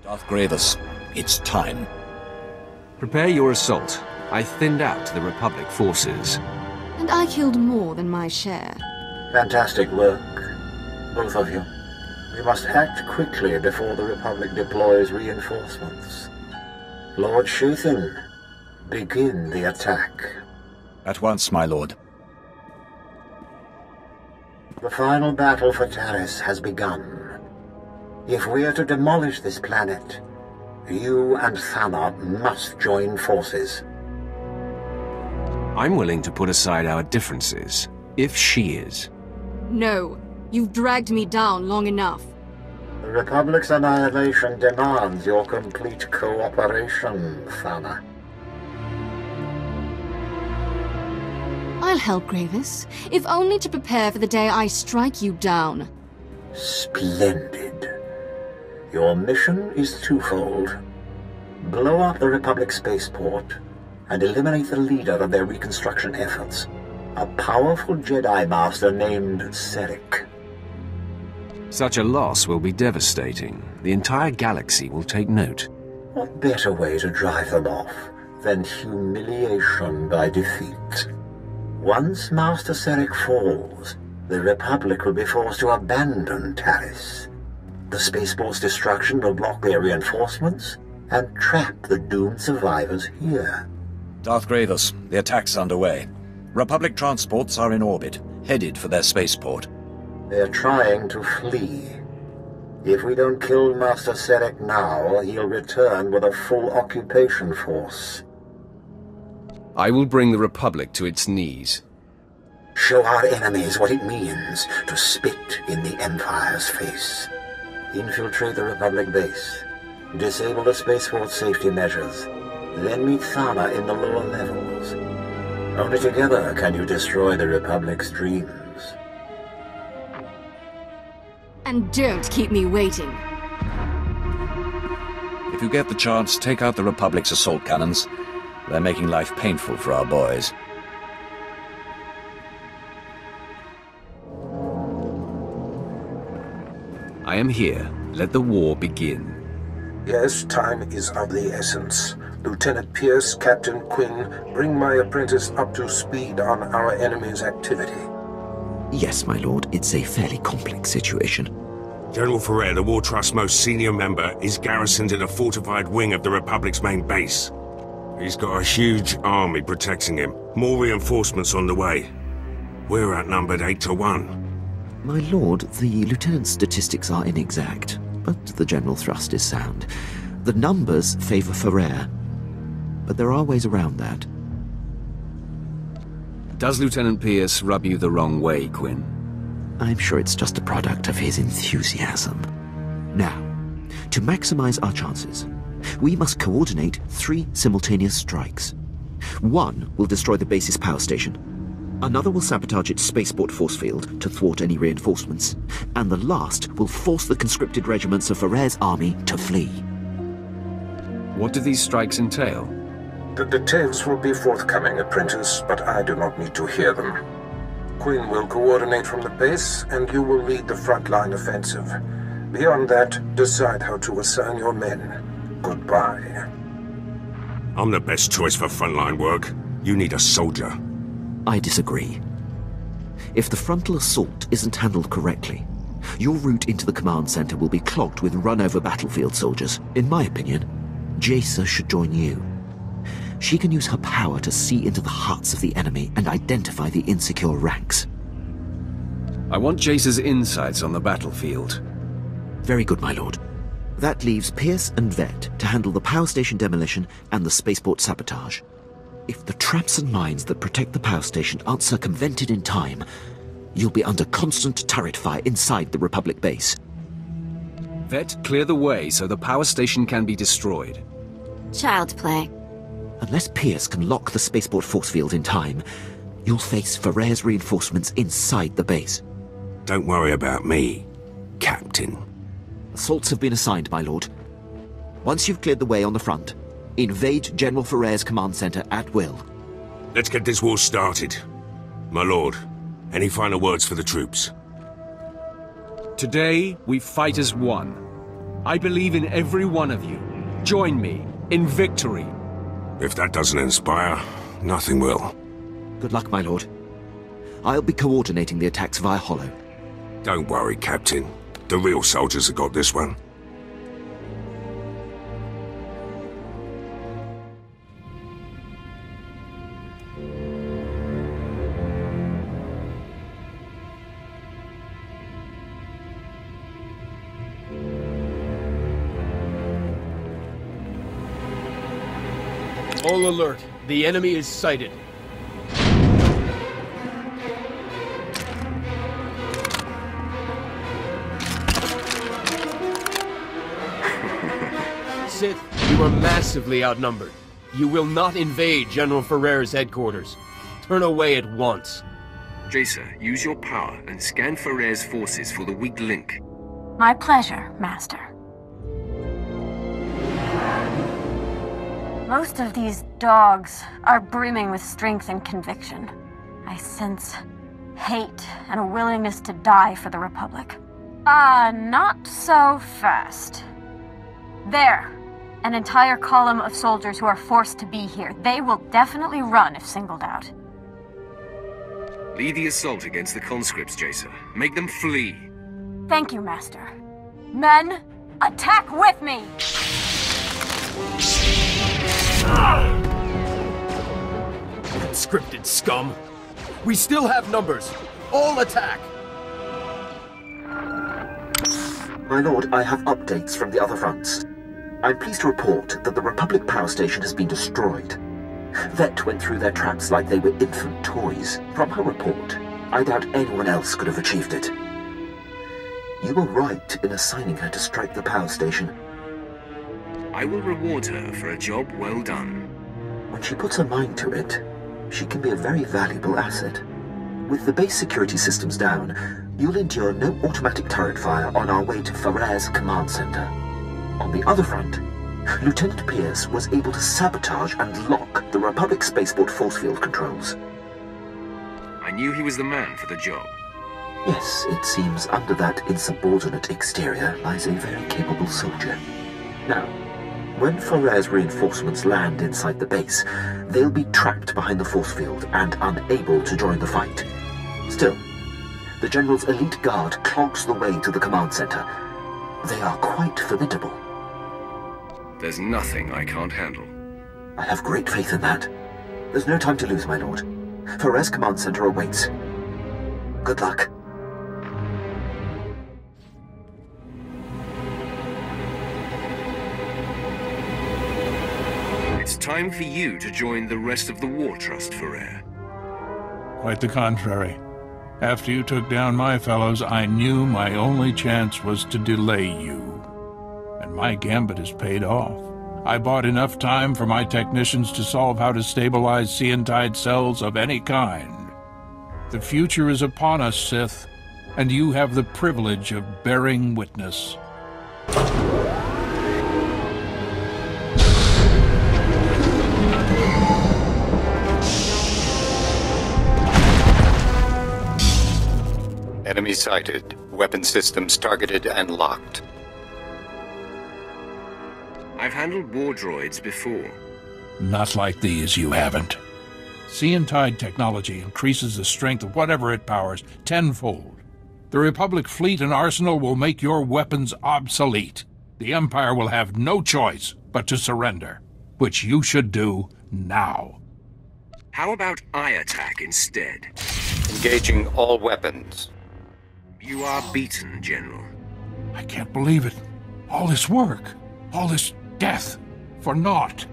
Darth Gravis, it's time. Prepare your assault. I thinned out the Republic forces. And I killed more than my share. Fantastic work, both of you. We must act quickly before the Republic deploys reinforcements. Lord Shathan, begin the attack. At once, my lord. The final battle for Taris has begun. If we are to demolish this planet, you and Thana must join forces. I'm willing to put aside our differences, if she is. No, you've dragged me down long enough. The Republic's annihilation demands your complete cooperation, Thana. I'll help, Gravis, if only to prepare for the day I strike you down. Splendid. Your mission is twofold. Blow up the Republic spaceport and eliminate the leader of their reconstruction efforts, a powerful Jedi Master named Serek. Such a loss will be devastating. The entire galaxy will take note. What better way to drive them off than humiliation by defeat? Once Master Serek falls, the Republic will be forced to abandon Taris. The spaceport's destruction will block their reinforcements and trap the doomed survivors here. Darth Gravis, the attack's underway. Republic transports are in orbit, headed for their spaceport. They're trying to flee. If we don't kill Master Serek now, he'll return with a full occupation force. I will bring the Republic to its knees. Show our enemies what it means to spit in the Empire's face. Infiltrate the Republic base. Disable the spaceport safety measures. Then meet Thana in the lower levels. Only together can you destroy the Republic's dreams. And don't keep me waiting. If you get the chance, take out the Republic's assault cannons. They're making life painful for our boys. I am here. Let the war begin. Yes, time is of the essence. Lieutenant Pierce, Captain Quinn, bring my apprentice up to speed on our enemy's activity. Yes, my lord. It's a fairly complex situation. General Ferrer, the War Trust's most senior member, is garrisoned in a fortified wing of the Republic's main base. He's got a huge army protecting him. More reinforcements on the way. We're outnumbered 8-1. My lord, the lieutenant's statistics are inexact, but the general thrust is sound. The numbers favor Ferrer, but there are ways around that. Does Lieutenant Pierce rub you the wrong way, Quinn? I'm sure it's just a product of his enthusiasm. Now, to maximize our chances, we must coordinate 3 simultaneous strikes. One will destroy the base's power station. Another will sabotage its spaceport force field to thwart any reinforcements. And the last will force the conscripted regiments of Ferrer's army to flee. What do these strikes entail? The details will be forthcoming, apprentice, but I do not need to hear them. Quinn will coordinate from the base, and you will lead the frontline offensive. Beyond that, decide how to assign your men. Goodbye. I'm the best choice for frontline work. You need a soldier. I disagree. If the frontal assault isn't handled correctly, your route into the command center will be clogged with run-over battlefield soldiers. In my opinion, Jaisa should join you. She can use her power to see into the hearts of the enemy and identify the insecure ranks. I want Jaisa's insights on the battlefield. Very good, my lord. That leaves Pierce and Vet to handle the power station demolition and the spaceport sabotage. If the traps and mines that protect the power station aren't circumvented in time, you'll be under constant turret fire inside the Republic base. Vet, clear the way so the power station can be destroyed. Child's play. Unless Pierce can lock the spaceport force field in time, you'll face Ferrer's reinforcements inside the base. Don't worry about me, Captain. Assaults have been assigned, my lord. Once you've cleared the way on the front, invade General Ferrer's command center at will. Let's get this war started. My lord, any final words for the troops? Today, we fight as one. I believe in every one of you. Join me in victory. If that doesn't inspire, nothing will. Good luck, my lord. I'll be coordinating the attacks via Hollow. Don't worry, Captain. The real soldiers have got this one. All alert. The enemy is sighted. Sith, you are massively outnumbered. You will not invade General Ferrer's headquarters. Turn away at once. Jacer, use your power and scan Ferrer's forces for the weak link. My pleasure, Master. Most of these dogs are brimming with strength and conviction. I sense hate and a willingness to die for the Republic. Not so fast. There. An entire column of soldiers who are forced to be here. They will definitely run if singled out. Lead the assault against the conscripts, Jacer. Make them flee. Thank you, Master. Men, attack with me! Conscripted scum! We still have numbers! All attack! My lord, I have updates from the other fronts. I'm pleased to report that the Republic power station has been destroyed. Vet went through their traps like they were infant toys. From her report, I doubt anyone else could have achieved it. You were right in assigning her to strike the power station. I will reward her for a job well done. When she puts her mind to it, she can be a very valuable asset. With the base security systems down, you'll endure no automatic turret fire on our way to Ferrer's command center. On the other front, Lieutenant Pierce was able to sabotage and lock the Republic spaceport force field controls. I knew he was the man for the job. Yes, it seems under that insubordinate exterior lies a very capable soldier. Now, when Ferrer's reinforcements land inside the base, they'll be trapped behind the force field and unable to join the fight. Still, the General's elite guard clogs the way to the command center. They are quite formidable. There's nothing I can't handle. I have great faith in that. There's no time to lose, my lord. Ferrer's command center awaits. Good luck. It's time for you to join the rest of the War Trust, Ferrer. Quite the contrary. After you took down my fellows, I knew my only chance was to delay you. And my gambit has paid off. I bought enough time for my technicians to solve how to stabilize Seantide cells of any kind. The future is upon us, Sith, and you have the privilege of bearing witness. Enemy sighted. Weapon systems targeted and locked. I've handled war droids before. Not like these, you haven't. Seantide technology increases the strength of whatever it powers tenfold. The Republic fleet and arsenal will make your weapons obsolete. The Empire will have no choice but to surrender, which you should do now. How about I attack instead? Engaging all weapons. You are beaten, General. I can't believe it. All this work, all this death, for naught.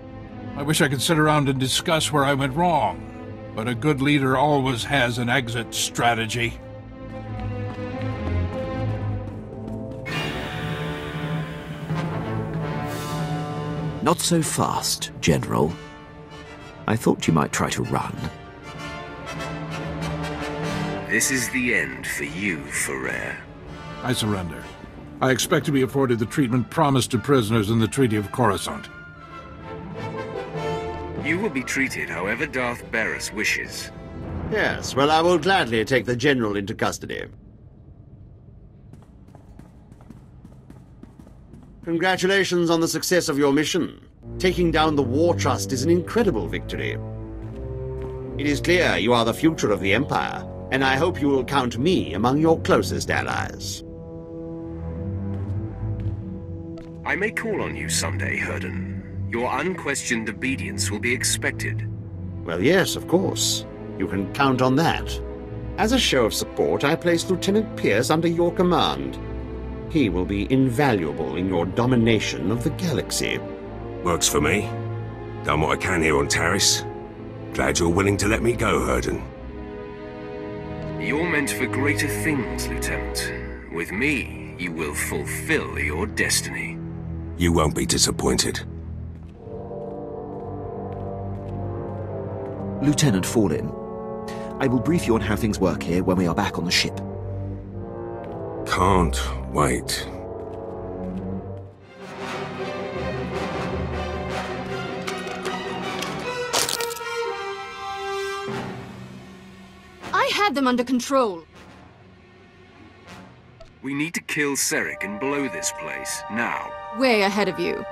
I wish I could sit around and discuss where I went wrong, but a good leader always has an exit strategy. Not so fast, General. I thought you might try to run. This is the end for you, Ferrer. I surrender. I expect to be afforded the treatment promised to prisoners in the Treaty of Coruscant. You will be treated however Darth Barris wishes. Yes, well, I will gladly take the General into custody. Congratulations on the success of your mission. Taking down the War Trust is an incredible victory. It is clear you are the future of the Empire, and I hope you will count me among your closest allies. I may call on you someday, Herden. Your unquestioned obedience will be expected. Well, yes, of course. You can count on that. As a show of support, I place Lieutenant Pierce under your command. He will be invaluable in your domination of the galaxy. Works for me. Done what I can here on Taris. Glad you're willing to let me go, Herden. You're meant for greater things, Lieutenant. With me, you will fulfill your destiny. You won't be disappointed. Lieutenant Fallin, I will brief you on how things work here when we are back on the ship. Can't wait. I had them under control. We need to kill Seric and blow this place, now. Way ahead of you.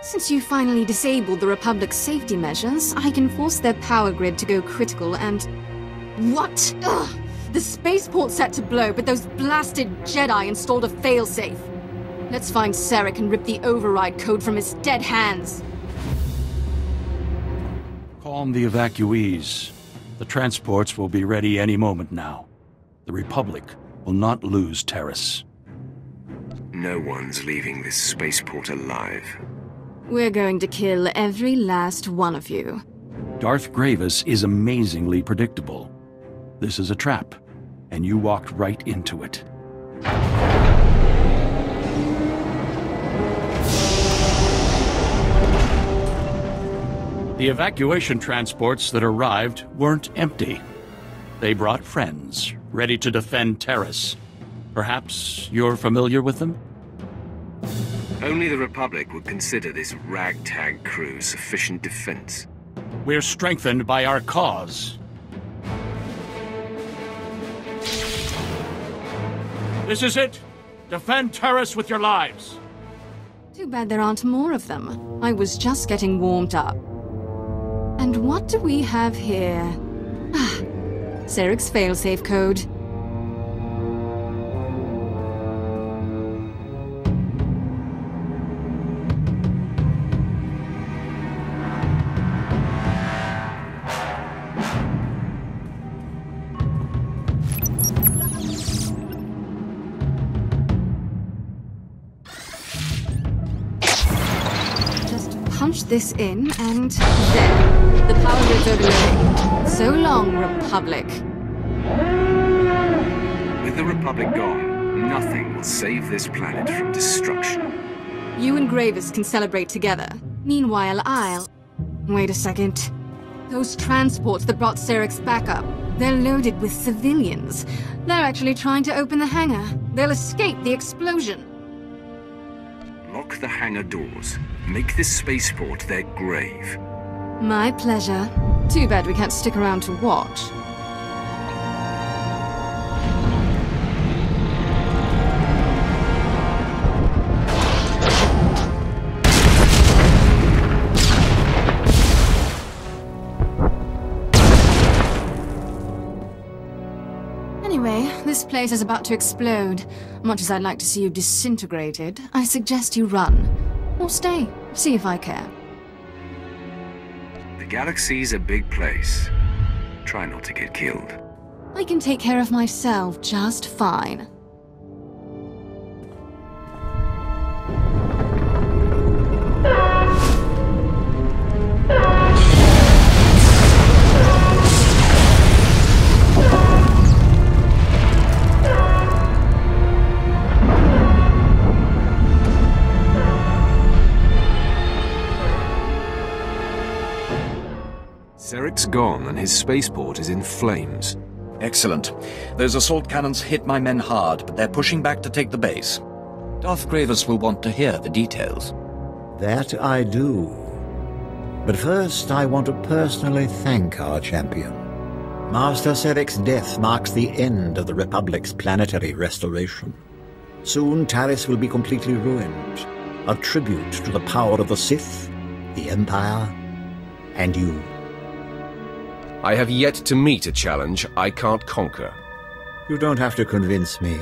Since you finally disabled the Republic's safety measures, I can force their power grid to go critical and... What? Ugh! The spaceport's set to blow, but those blasted Jedi installed a failsafe. Let's find Seric and rip the override code from his dead hands. Calm the evacuees. The transports will be ready any moment now. The Republic will not lose Taris. No one's leaving this spaceport alive. We're going to kill every last one of you. Darth Gravis is amazingly predictable. This is a trap, and you walked right into it. The evacuation transports that arrived weren't empty. They brought friends, ready to defend Taris. Perhaps you're familiar with them? Only the Republic would consider this ragtag crew sufficient defense. We're strengthened by our cause. This is it! Defend Taris with your lives! Too bad there aren't more of them. I was just getting warmed up. And what do we have here? Ah, Seric's failsafe code. Punch this in, and there. The power grid's overloading. So long, Republic. With the Republic gone, nothing will save this planet from destruction. You and Gravis can celebrate together. Meanwhile, I'll... Wait a second. Those transports that brought Seric's backup, they're loaded with civilians. They're actually trying to open the hangar. They'll escape the explosion. Lock the hangar doors. Make this spaceport their grave. My pleasure. Too bad we can't stick around to watch. Anyway, this place is about to explode. Much as I'd like to see you disintegrated, I suggest you run. Or stay. See if I care. The galaxy's a big place. Try not to get killed. I can take care of myself just fine. Seric's gone and his spaceport is in flames. Excellent. Those assault cannons hit my men hard, but they're pushing back to take the base. Darth Gravis will want to hear the details. That I do. But first, I want to personally thank our champion. Master Seric's death marks the end of the Republic's planetary restoration. Soon, Taris will be completely ruined. A tribute to the power of the Sith, the Empire, and you. I have yet to meet a challenge I can't conquer. You don't have to convince me.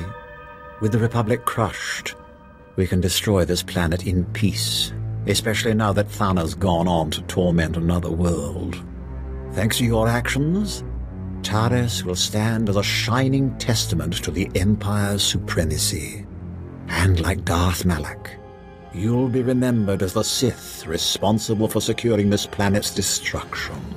With the Republic crushed, we can destroy this planet in peace, especially now that Thana's gone on to torment another world. Thanks to your actions, Taris will stand as a shining testament to the Empire's supremacy. And like Darth Malak, You'll be remembered as the Sith responsible for securing this planet's destruction.